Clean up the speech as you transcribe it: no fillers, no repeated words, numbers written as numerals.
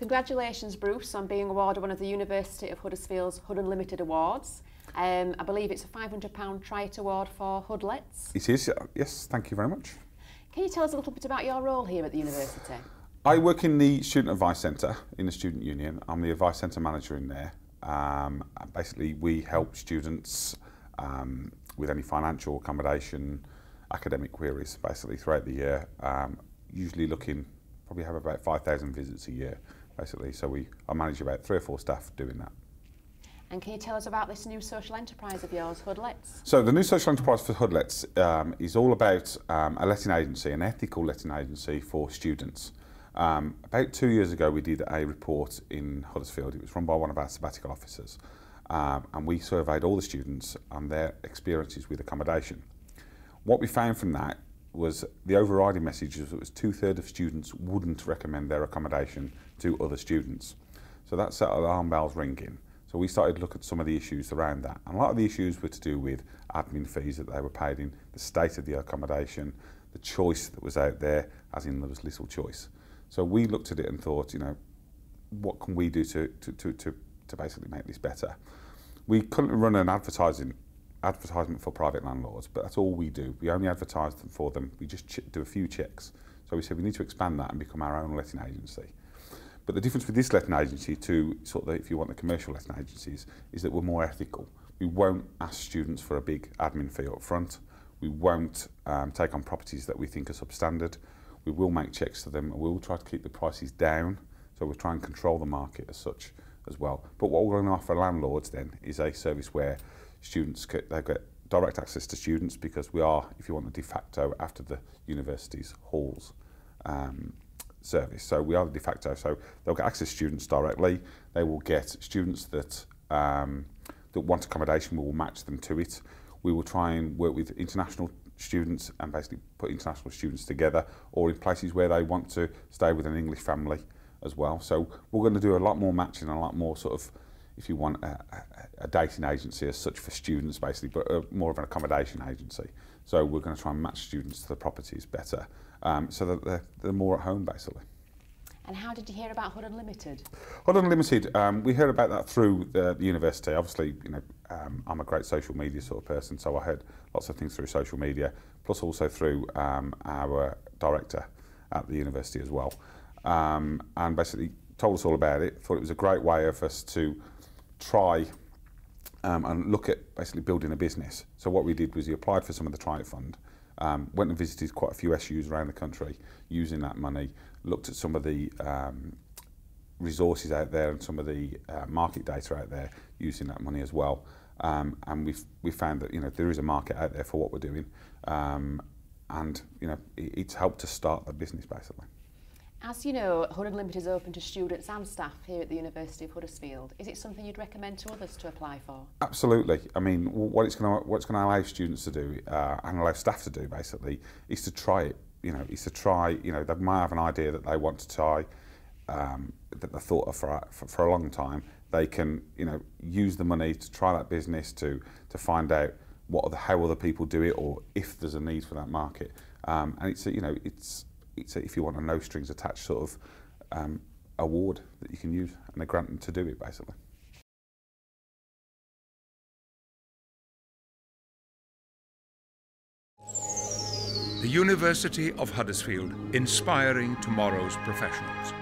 Congratulations, Bruce, on being awarded one of the University of Huddersfield's HudUnLtd awards. I believe it's a £500 Triet Award for HudLets. It is, yes, thank you very much. Can you tell us a little bit about your role here at the university? I work in the Student Advice Centre in the Student Union. I'm the Advice Centre Manager in there. Basically, we help students with any financial, accommodation, academic queries, basically, throughout the year. Usually probably have about 5,000 visits a year, basically. So I manage about 3 or 4 staff doing that. And can you tell us about this new social enterprise of yours, HudLets? So the new social enterprise for HudLets is all about a letting agency, an ethical letting agency for students. About 2 years ago, we did a report in Huddersfield. It was run by one of our sabbatical officers, and we surveyed all the students and their experiences with accommodation. What we found from that was the overriding message was that 2/3 of students wouldn't recommend their accommodation to other students. So that set alarm bells ringing. So we started to look at some of the issues around that. And a lot of the issues were to do with admin fees that they were paid in, the state of the accommodation, the choice that was out there, as in there was little choice. So we looked at it and thought, what can we do to basically make this better? We couldn't run an advertisement for private landlords, but that's all we do. We only advertise them for them. We just do a few checks. So we said we need to expand that and become our own letting agency. But the difference with this letting agency to if you want the commercial letting agencies, is that we're more ethical. We won't ask students for a big admin fee up front. We won't take on properties that we think are substandard. We will make checks to them, and we will try to keep the prices down. So we'll try and control the market as such as well. But what we're going to offer landlords then is a service where students get direct access to students, because we are, if you want, the de facto after the university's halls service. So we are the de facto. So they'll get access to students directly. They will get students that want accommodation. We will match them to it. We will try and work with international students and basically put international students together, or in places where they want to stay with an English family as well. So we're going to do a lot more matching and a lot more if you want, a dating agency as such for students, basically, but more of an accommodation agency. So we're going to try and match students to the properties better, so that they're more at home, basically. And how did you hear about HudUnLtd? HudUnLtd, we heard about that through the university. Obviously, I'm a great social media sort of person, so I heard lots of things through social media, plus also through our director at the university as well. And basically told us all about it, thought it was a great way of us to try and look at basically building a business. So what we did was we applied for some of the Triet Fund, went and visited quite a few SUs around the country using that money, looked at some of the resources out there and some of the market data out there using that money as well. And we found that there is a market out there for what we're doing, and it's helped to start the business, basically. As you know, HudUnLtd is open to students and staff here at the University of Huddersfield. Is it something you'd recommend to others to apply for? Absolutely. I mean, what it's going to allow students to do and allow staff to do, basically, is to try it. Is to try. They might have an idea that they want to try, that they thought of for a long time. They can, use the money to try that business, to find out how other people do it, or if there's a need for that market. And it's if you want a no strings attached sort of award that you can use, and a grant to do it, basically. The University of Huddersfield, inspiring tomorrow's professionals.